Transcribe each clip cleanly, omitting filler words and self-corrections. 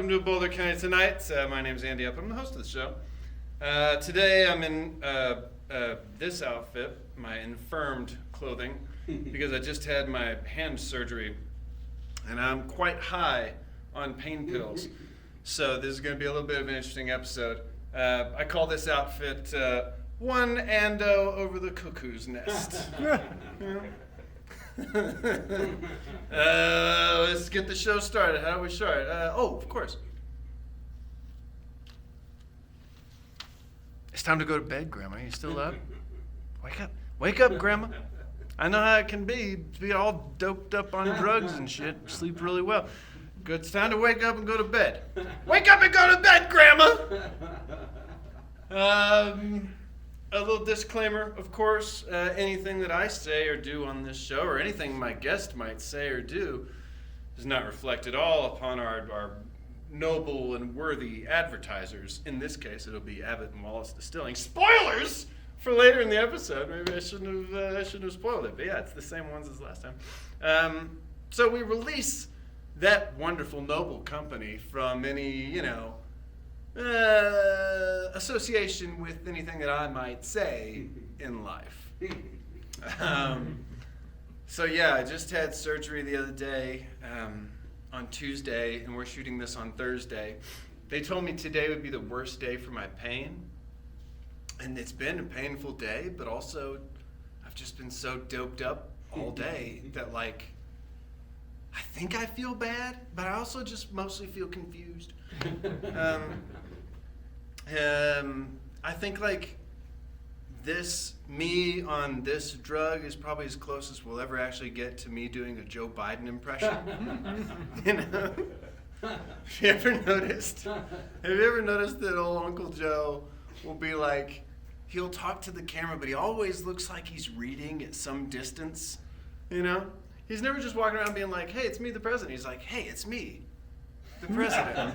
welcome to Boulder County Tonight. My name's Andy Up. I'm the host of the show. Today I'm in this outfit, my infirmed clothing, because I just had my hand surgery, and I'm quite high on pain pills. So this is going to be a little bit of an interesting episode. I call this outfit One Ando Over the Cuckoo's Nest. Let's get the show started. How do we start? Of course. It's time to go to bed, Grandma. Are you still up? Wake up. Wake up, Grandma. I know how it can be all doped up on drugs and shit. Sleep really well. Good. It's time to wake up and go to bed. Wake up and go to bed, Grandma! A little disclaimer, of course, anything that I say or do on this show, or anything my guest might say or do, does not reflect at all upon our noble and worthy advertisers. In this case, it'll be Abbott and Wallace Distilling. Spoilers for later in the episode. Maybe I shouldn't have spoiled it, but yeah, it's the same ones as last time. So we release that wonderful, noble company from any, association with anything that I might say in life. So yeah, I just had surgery the other day on Tuesday, and we're shooting this on Thursday. They told me today would be the worst day for my pain, and it's been a painful day, but also I've just been so doped up all day that I think I feel bad, but I also just mostly feel confused. I think me on this drug is probably as close as we'll ever actually get to me doing a Joe Biden impression. Have you ever noticed that old Uncle Joe will be like, he'll talk to the camera, but he always looks like he's reading at some distance, He's never just walking around being like, hey, it's me, the president. He's like, hey, it's me, the president.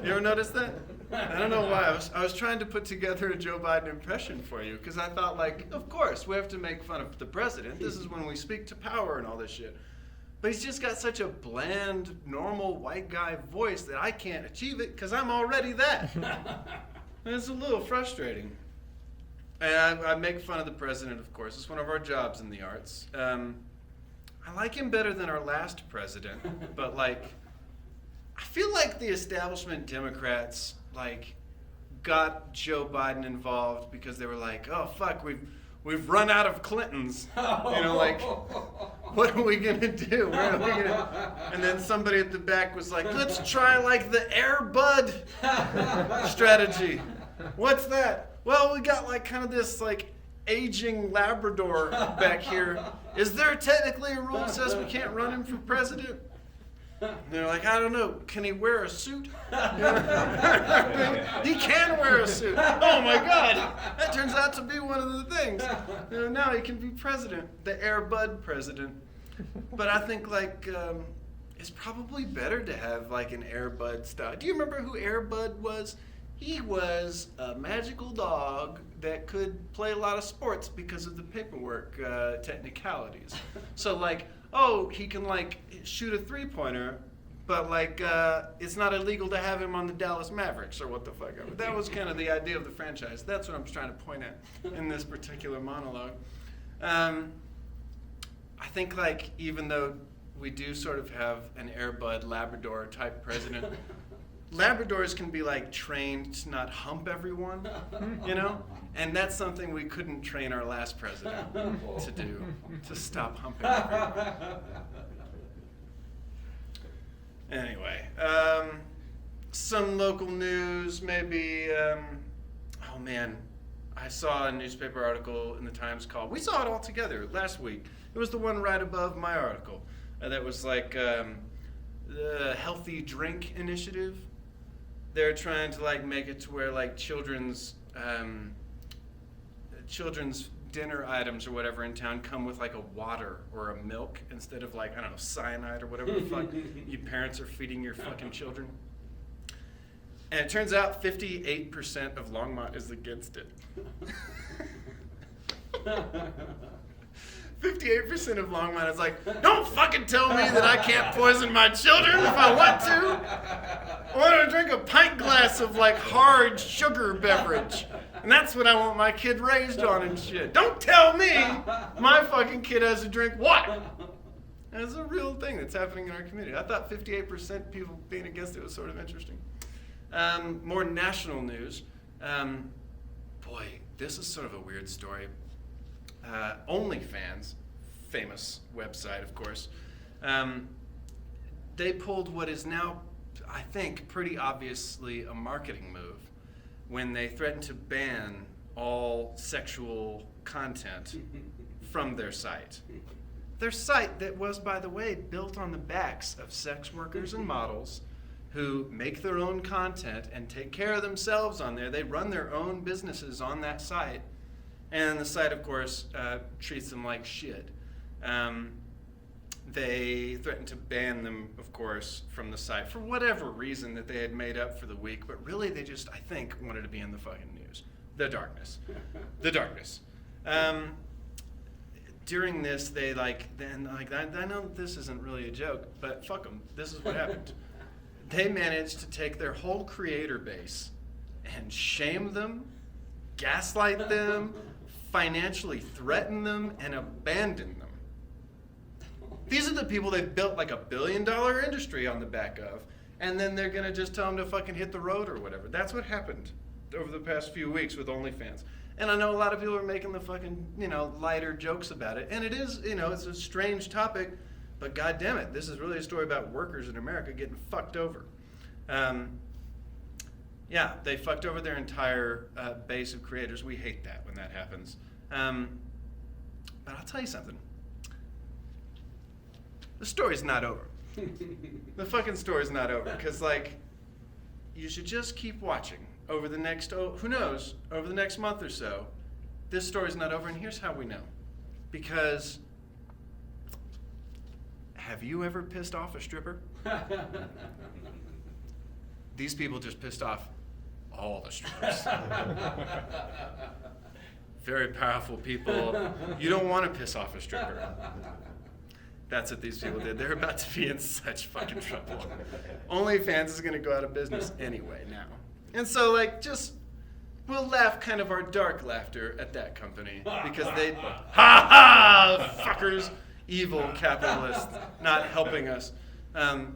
You ever notice that? I don't know why. I was trying to put together a Joe Biden impression for you because I thought, of course, we have to make fun of the president. This is when we speak to power and all this shit. But he's just got such a bland, normal white guy voice that I can't achieve it because I'm already that. And it's a little frustrating. And I make fun of the president, of course. It's one of our jobs in the arts. I like him better than our last president, but I feel like the establishment Democrats got Joe Biden involved because they were like, oh fuck, we've run out of Clintons. What are we gonna do? Where are we gonna? And then somebody at the back was like, let's try the Air Bud strategy. What's that? Well, we got kind of this aging Labrador back here. Is there technically a rule that says we can't run him for president? And they're like, I don't know. Can he wear a suit? He can wear a suit. Oh my God. That turns out to be one of the things. Now he can be president, the Air Bud president. But I think it's probably better to have an Air Bud style. Do you remember who Air Bud was? He was a magical dog that could play a lot of sports because of the paperwork technicalities. So he can shoot a three-pointer, but it's not illegal to have him on the Dallas Mavericks or what the fuck ever. That was kind of the idea of the franchise. That's what I'm trying to point at in this particular monologue. I think even though we do sort of have an Air Bud Labrador type president, Labradors can be trained to not hump everyone, And that's something we couldn't train our last president to do, to stop humping everyone. Anyway, some local news, maybe, I saw a newspaper article in the Times called, we saw it all together last week. It was the one right above my article. That was the Healthy Drink Initiative. They're trying to make it to where children's dinner items or whatever in town come with a water or a milk instead of cyanide or whatever the fuck you parents are feeding your fucking children. And it turns out 58% of Longmont is against it. 58% of Longmont is like, don't fucking tell me that I can't poison my children if I want to. I want to drink a pint glass of like hard sugar beverage. And that's what I want my kid raised on and shit. Don't tell me my fucking kid has to drink what? That's a real thing that's happening in our community. I thought 58% people being against it was sort of interesting. More national news. Boy, this is sort of a weird story. OnlyFans, famous website, of course, they pulled what is now, I think, pretty obviously a marketing move when they threatened to ban all sexual content from their site. Their site that was, by the way, built on the backs of sex workers and models who make their own content and take care of themselves on there. They run their own businesses on that site. And the site, of course, treats them like shit. They threatened to ban them, of course, from the site for whatever reason that they had made up for the week. But really, they just, I think, wanted to be in the fucking news. The darkness. The darkness. During this, they I know that this isn't really a joke, but fuck them. This is what happened. They managed to take their whole creator base and shame them, gaslight them, financially threaten them, and abandon them. These are the people they've built like $1 billion industry on the back of, and then they're gonna just tell them to fucking hit the road or whatever. That's what happened over the past few weeks with OnlyFans. And I know a lot of people are making the fucking, lighter jokes about it. And it is, it's a strange topic, but god damn it, this is really a story about workers in America getting fucked over. Yeah, they fucked over their entire base of creators. We hate that when that happens. But I'll tell you something. The story's not over. The fucking story's not over. Because, you should just keep watching over the next, who knows, over the next month or so. This story's not over, and here's how we know. Because, have you ever pissed off a stripper? These people just pissed off all the strippers. Very powerful people. You don't want to piss off a stripper. That's what these people did. They're about to be in such fucking trouble. OnlyFans is going to go out of business anyway now. And so, we'll laugh kind of our dark laughter at that company because they, fuckers, evil capitalists, not helping us. I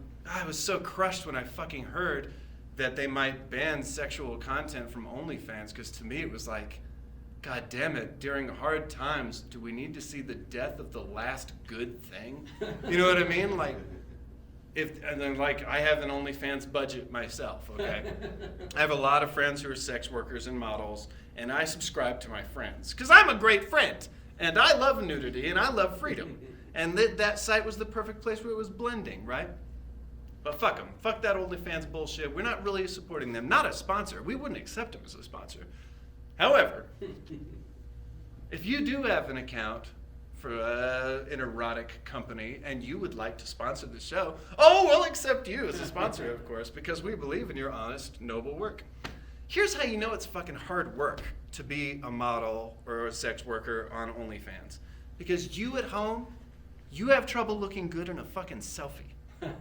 was so crushed when I fucking heard that they might ban sexual content from OnlyFans, because to me it was like, god damn it, during hard times, do we need to see the death of the last good thing? You know what I mean? I have an OnlyFans budget myself, okay? I have a lot of friends who are sex workers and models, and I subscribe to my friends, because I'm a great friend, and I love nudity, and I love freedom. And that site was the perfect place where it was blending, right? But fuck them. Fuck that OnlyFans bullshit. We're not really supporting them. Not a sponsor. We wouldn't accept them as a sponsor. However, if you do have an account for an erotic company and you would like to sponsor the show, we'll accept you as a sponsor, of course, because we believe in your honest, noble work. Here's how you know it's fucking hard work to be a model or a sex worker on OnlyFans. Because you at home, you have trouble looking good in a fucking selfie. Do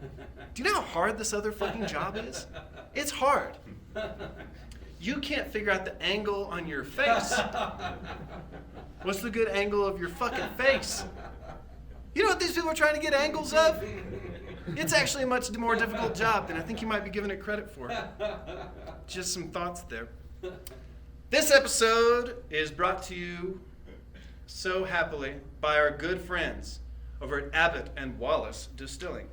you know how hard this other fucking job is? It's hard. You can't figure out the angle on your face. What's the good angle of your fucking face? You know what these people are trying to get angles of? It's actually a much more difficult job than I think you might be giving it credit for. Just some thoughts there. This episode is brought to you so happily by our good friends over at Abbott and Wallace Distilling.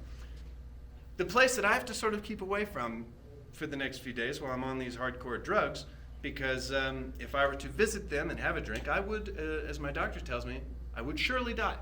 The place that I have to sort of keep away from for the next few days while I'm on these hardcore drugs, because if I were to visit them and have a drink, I would, as my doctor tells me, I would surely die.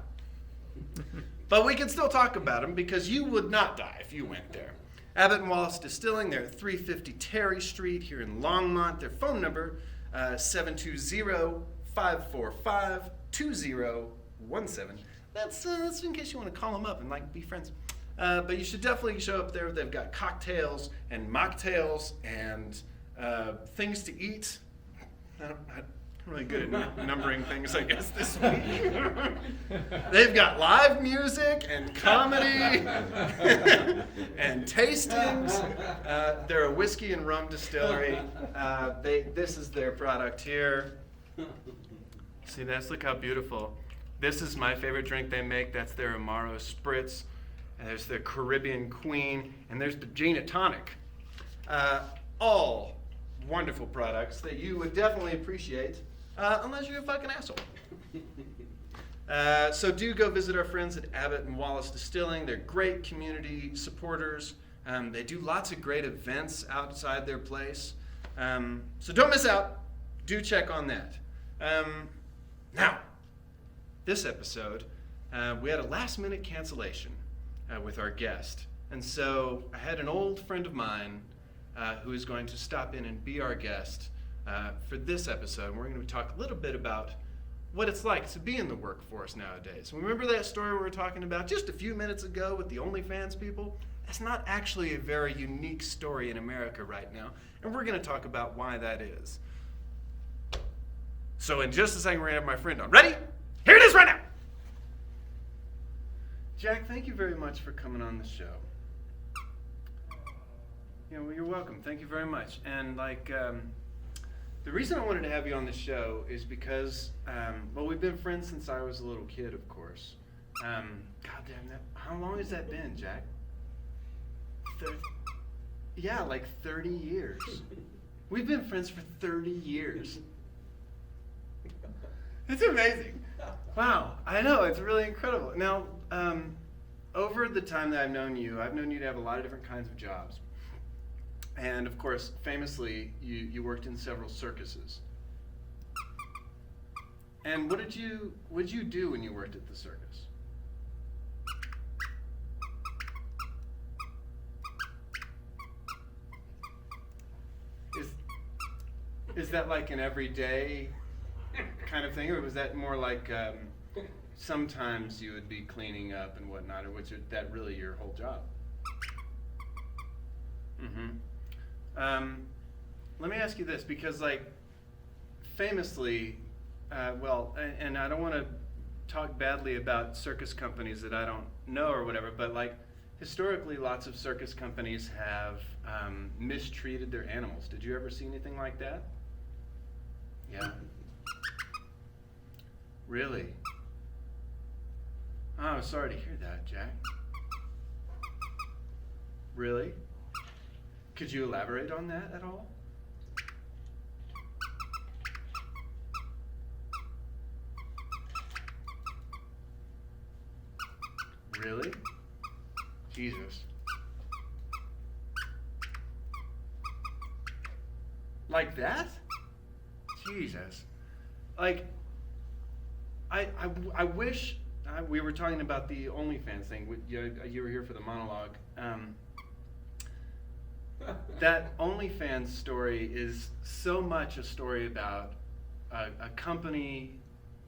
But we can still talk about them because you would not die if you went there. Abbott and Wallace Distilling, they're at 350 Terry Street here in Longmont. Their phone number, 720-545-2017. That's in case you want to call them up and be friends. But you should definitely show up there. They've got cocktails and mocktails and things to eat. I don't really good at numbering things, I guess, this week. They've got live music and comedy and tastings. They're a whiskey and rum distillery. This is their product here. See this? Look how beautiful. This is my favorite drink they make. That's their Amaro Spritz. And there's their Caribbean Queen. And there's the Gin and Tonic. All wonderful products that you would definitely appreciate, unless you're a fucking asshole. So do go visit our friends at Abbott and Wallace Distilling. They're great community supporters. They do lots of great events outside their place. So don't miss out. Do check on that. Now, this episode, we had a last-minute cancellation with our guest. And so I had an old friend of mine who is going to stop in and be our guest for this episode. We're going to talk a little bit about what it's like to be in the workforce nowadays. Remember that story we were talking about just a few minutes ago with the OnlyFans people? That's not actually a very unique story in America right now, and we're going to talk about why that is. So in just a second, we're going to have my friend on. Ready? Here it is right now! Jack, thank you very much for coming on the show. Yeah, well, you're welcome. Thank you very much. And the reason I wanted to have you on the show is because, well, we've been friends since I was a little kid, of course. God damn that! How long has that been, Jack? Yeah, like 30 years. We've been friends for 30 years. It's amazing. Wow, I know, it's really incredible. Now, over the time that I've known you to have a lot of different kinds of jobs. And of course, famously, you worked in several circuses. And what did you do when you worked at the circus? Is that like an everyday kind of thing, or was that more like sometimes you would be cleaning up and whatnot, or was that really your whole job? Let me ask you this, because famously, and I don't want to talk badly about circus companies that I don't know or whatever, but historically lots of circus companies have mistreated their animals. Did you ever see anything like that? Yeah. Really? Oh, sorry to hear that, Jack. Really? Could you elaborate on that at all? Really? Jesus. Like that? Jesus. I wish we were talking about the OnlyFans thing. You were here for the monologue. That OnlyFans story is so much a story about a company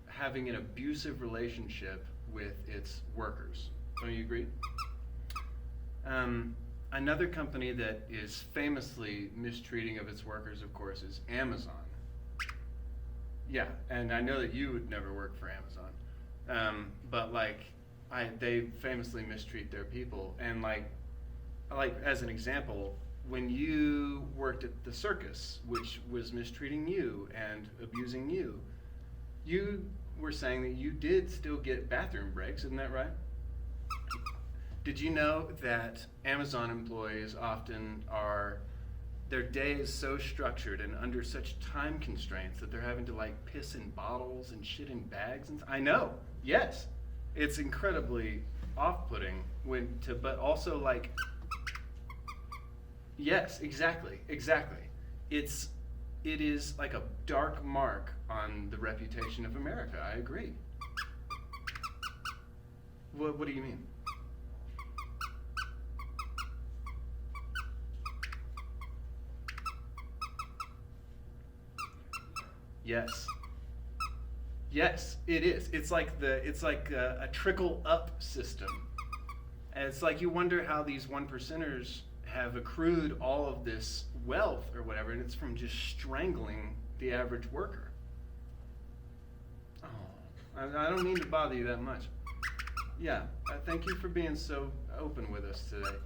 having an abusive relationship with its workers. Don't you agree? Another company that is famously mistreating of its workers, of course, is Amazon. Yeah, and I know that you would never work for Amazon, but they famously mistreat their people. And as an example, when you worked at the circus, which was mistreating you and abusing you, you were saying that you did still get bathroom breaks, isn't that right? Did you know that Amazon employees often their day is so structured and under such time constraints that they're having to piss in bottles and shit in bags? I know, yes. It's incredibly off-putting but also yes, exactly. It is like a dark mark on the reputation of America. I agree. What do you mean? Yes. Yes, it is. It's like a trickle up system. And it's you wonder how these one percenters have accrued all of this wealth or whatever, and it's from just strangling the average worker. I don't mean to bother you that much. Yeah, thank you for being so open with us today.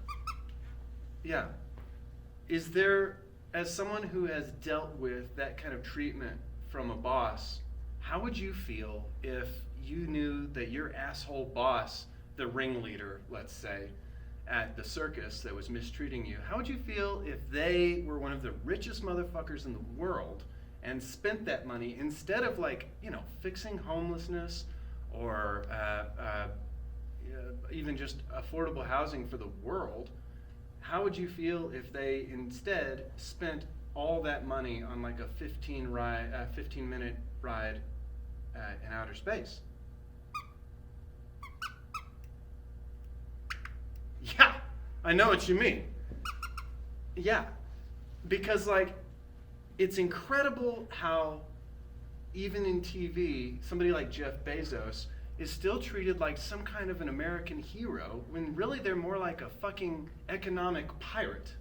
Yeah. Is there, as someone who has dealt with that kind of treatment from a boss, how would you feel if you knew that your asshole boss, the ringleader, let's say, at the circus that was mistreating you, how would you feel if they were one of the richest motherfuckers in the world and spent that money instead of, like, you know, fixing homelessness or even just affordable housing for the world? How would you feel if they instead spent all that money on like a 15-minute ride in outer space? Yeah, I know what you mean. Yeah, because like, it's incredible how even in TV, somebody like Jeff Bezos is still treated like some kind of an American hero when really they're more like a fucking economic pirate.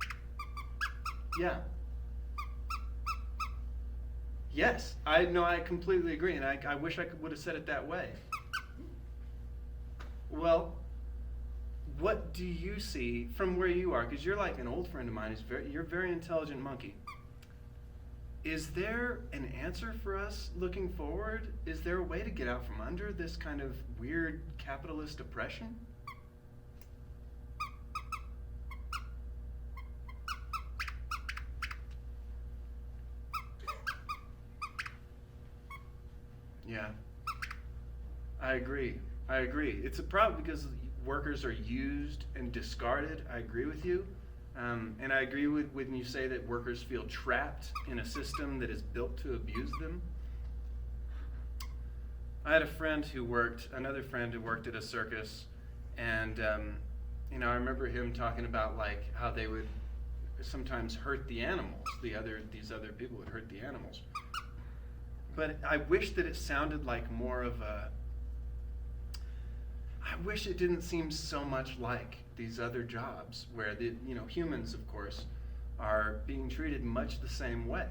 Yeah. Yes, I completely agree, and I wish I would have said it that way. Well, what do you see from where you are? Because you're like an old friend of mine. You're a very intelligent monkey. Is there an answer for us looking forward? Is there a way to get out from under this kind of weird capitalist oppression? Yeah, I agree. It's a problem because workers are used and discarded. I agree with you. And I agree with when you say that workers feel trapped in a system that is built to abuse them. I had another friend who worked at a circus, and I remember him talking about like how they would sometimes hurt the animals. These other people would hurt the animals. But I wish that it sounded like more of a. I wish it didn't seem so much like these other jobs where humans, of course, are being treated much the same way.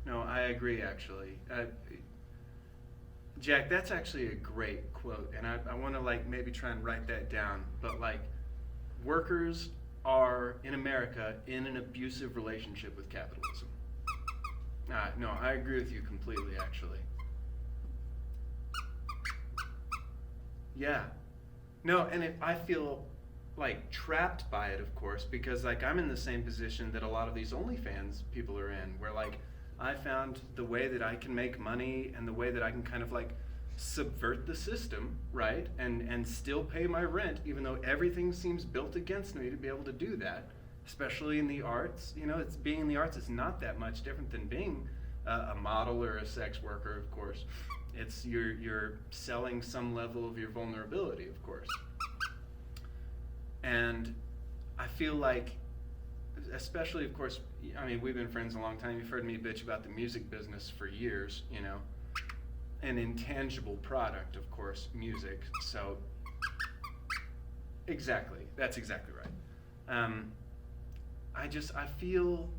No, I agree, actually. Jack, that's actually a great quote, and I want to like maybe try and write that down. But like, workers are in America in an abusive relationship with capitalism. No, I agree with you completely, actually. Yeah. No, and I feel like trapped by it, of course, because like I'm in the same position that a lot of these OnlyFans people are in, where like I found the way that I can make money and the way that I can kind of like subvert the system, right? And still pay my rent, even though everything seems built against me to be able to do that, especially in the arts. Being in the arts is not that much different than being a model or a sex worker, of course. It's you're selling some level of your vulnerability, of course. And I feel like, especially, of course, we've been friends a long time. You've heard me bitch about the music business for years, an intangible product, of course, music. So, exactly, that's exactly right. I feel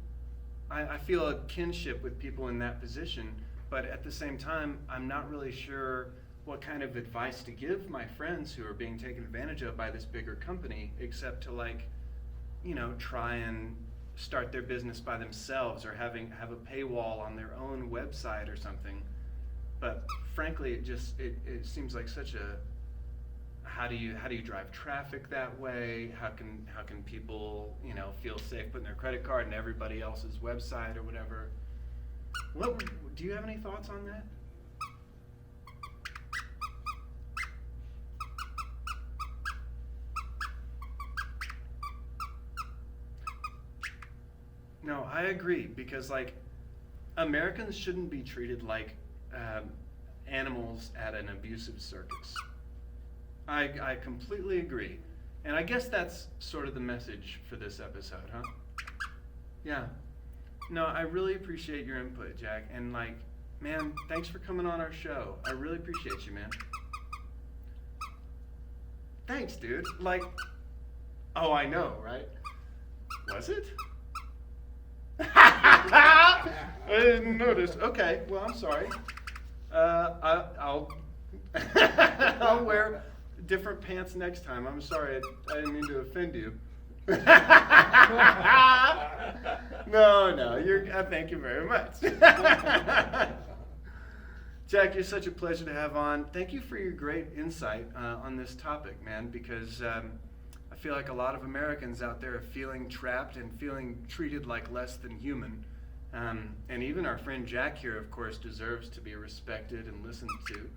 a kinship with people in that position, but at the same time, I'm not really sure what kind of advice to give my friends who are being taken advantage of by this bigger company, except to try and start their business by themselves or have a paywall on their own website or something. But frankly, it seems like such a how do you drive traffic that way? How can people feel safe putting their credit card in everybody else's website or whatever? Do you have any thoughts on that? No, I agree, because Americans shouldn't be treated like animals at an abusive circus. I completely agree. And I guess that's sort of the message for this episode, huh? Yeah. No, I really appreciate your input, Jack. And man, thanks for coming on our show. I really appreciate you, man. Thanks, dude. Oh, I know, right? Was it? I didn't notice. Okay, well, I'm sorry. I'll I'll wear different pants next time. I'm sorry. I didn't mean to offend you. No, thank you very much. Jack, you're such a pleasure to have on. Thank you for your great insight on this topic, man, because I feel like a lot of Americans out there are feeling trapped and feeling treated like less than human. And even our friend Jack here, of course, deserves to be respected and listened to.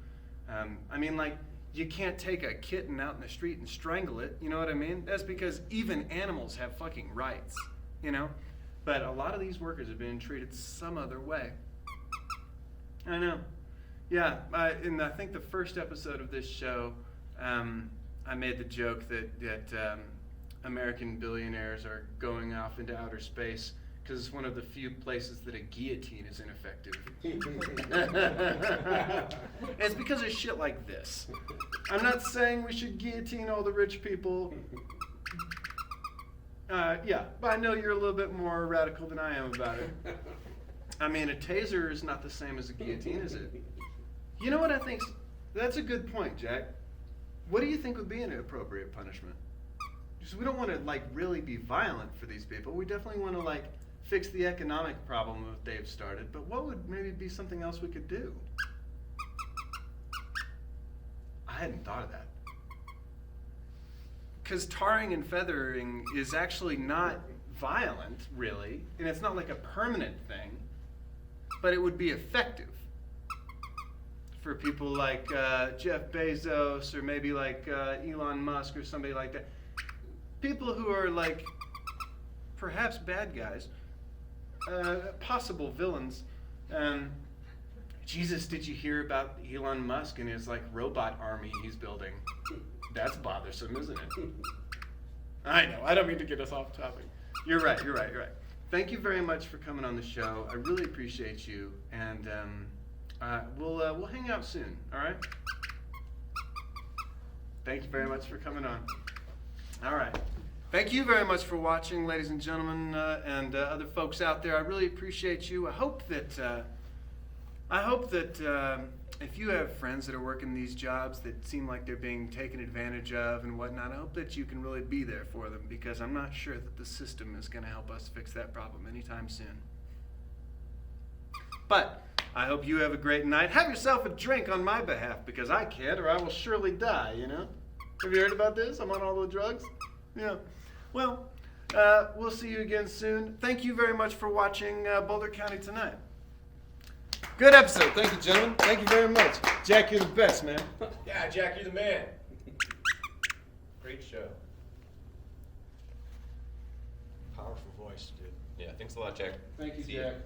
I mean, like, you can't take a kitten out in the street and strangle it, you know what I mean? That's because even animals have fucking rights, you know? But a lot of these workers are being treated some other way. I know. Yeah, in I think the first episode of this show, I made the joke that American billionaires are going off into outer space because it's one of the few places that a guillotine is ineffective. It's because of shit like this. I'm not saying we should guillotine all the rich people. Yeah, but I know you're a little bit more radical than I am about it. I mean, a taser is not the same as a guillotine, is it? You know what I think? That's a good point, Jack. What do you think would be an appropriate punishment? Because we don't want to, like, really be violent for these people. We definitely want to, like, fix the economic problem that they've started. But what would maybe be something else we could do? I hadn't thought of that. Because tarring and feathering is actually not violent, really. And it's not like a permanent thing. But it would be effective for people like Jeff Bezos or maybe like Elon Musk or somebody like that. People who are like perhaps bad guys, possible villains. Jesus, did you hear about Elon Musk and his like robot army he's building? That's bothersome, isn't it? I know, I don't mean to get us off topic. You're right. Thank you very much for coming on the show. I really appreciate you, and we'll hang out soon, all right? Thank you very much for coming on. All right. Thank you very much for watching, ladies and gentlemen, and other folks out there. I really appreciate you. I hope that if you have friends that are working these jobs that seem like they're being taken advantage of and whatnot, I hope that you can really be there for them, because I'm not sure that the system is going to help us fix that problem anytime soon. But I hope you have a great night. Have yourself a drink on my behalf, because I can't, or I will surely die, you know? Have you heard about this? I'm on all the drugs. Yeah. Well, we'll see you again soon. Thank you very much for watching Boulder County Tonight. Good episode. Thank you, gentlemen. Thank you very much. Jack, you're the best, man. Yeah, Jack, you're the man. Great show. Powerful voice, dude. Yeah, thanks a lot, Jack. Thank you, See Jack. ya.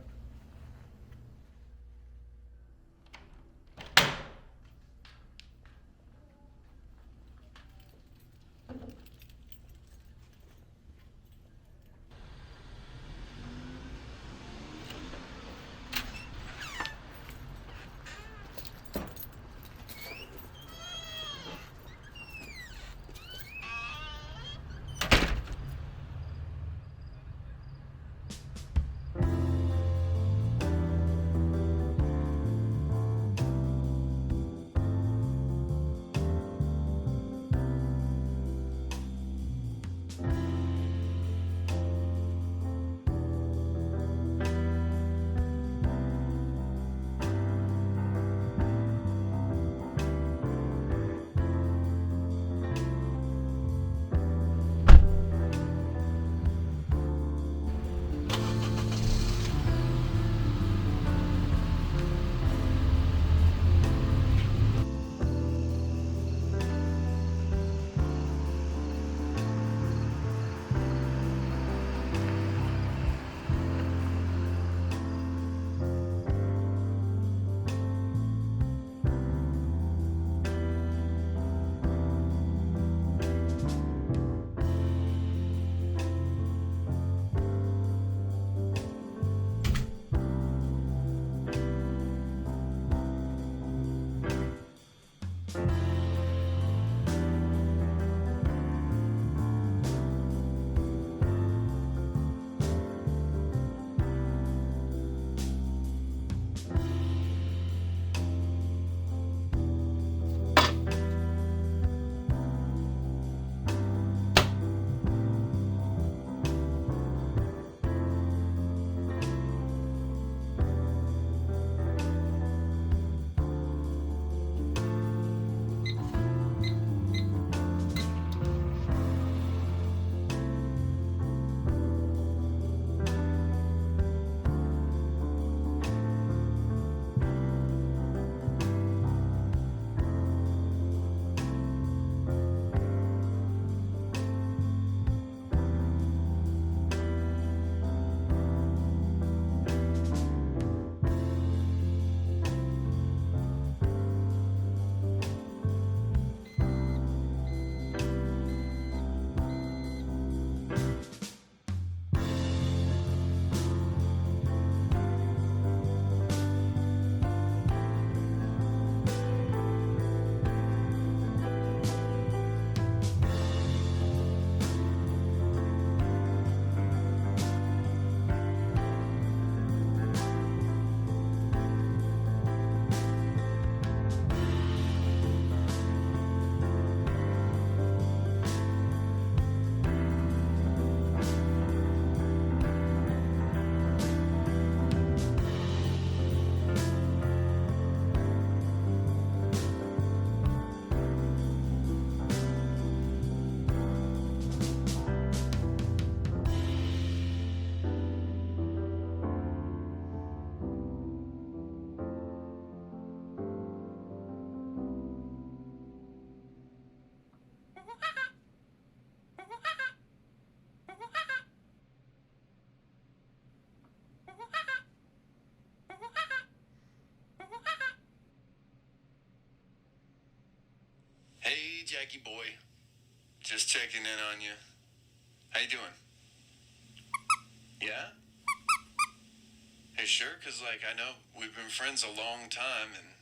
Jackie boy. Just checking in on you. How you doing? Yeah? Hey, sure, 'cause like, I know we've been friends a long time, and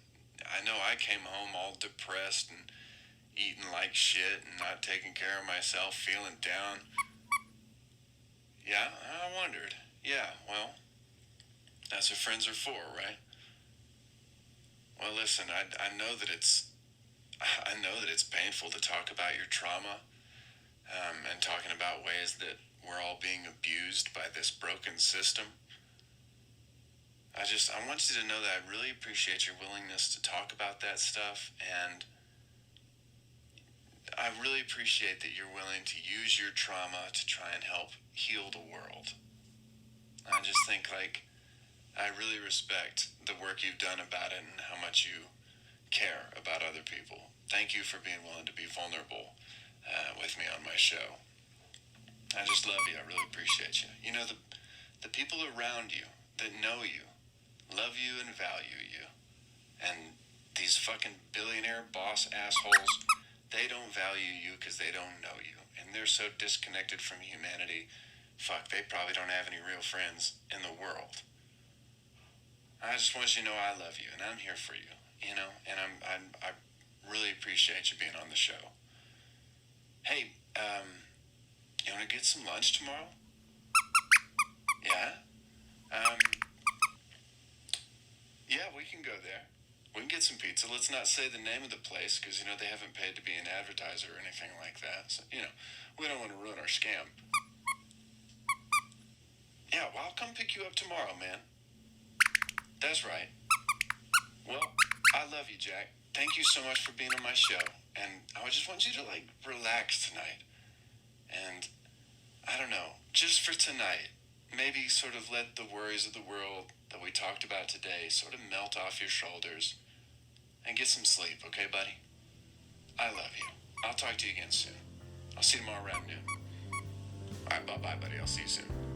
I know I came home all depressed and eating like shit and not taking care of myself, feeling down. Yeah, I wondered. Yeah, well, that's what friends are for, right? Well, listen, I know that it's painful to talk about your trauma, and talking about ways that we're all being abused by this broken system. I want you to know that I really appreciate your willingness to talk about that stuff, and I really appreciate that you're willing to use your trauma to try and help heal the world. I just think, like, I really respect the work you've done about it and how much you care about other people. Thank you for being willing to be vulnerable with me on my show. I just love you. I really appreciate you. You know, the people around you that know you, love you and value you. And these fucking billionaire boss assholes, they don't value you because they don't know you. And they're so disconnected from humanity. Fuck, they probably don't have any real friends in the world. I just want you to know I love you and I'm here for you, you know? And I really appreciate you being on the show. Hey, you want to get some lunch tomorrow? Yeah? Yeah, we can go there. We can get some pizza. Let's not say the name of the place because, you know, they haven't paid to be an advertiser or anything like that. So, you know, we don't want to ruin our scam. Yeah, well, I'll come pick you up tomorrow, man. That's right. Well, I love you, Jack. Thank you so much for being on my show. And I just want you to, like, relax tonight. And, I don't know, just for tonight, maybe sort of let the worries of the world that we talked about today sort of melt off your shoulders and get some sleep, okay, buddy? I love you. I'll talk to you again soon. I'll see you tomorrow around noon. All right, bye-bye, buddy. I'll see you soon.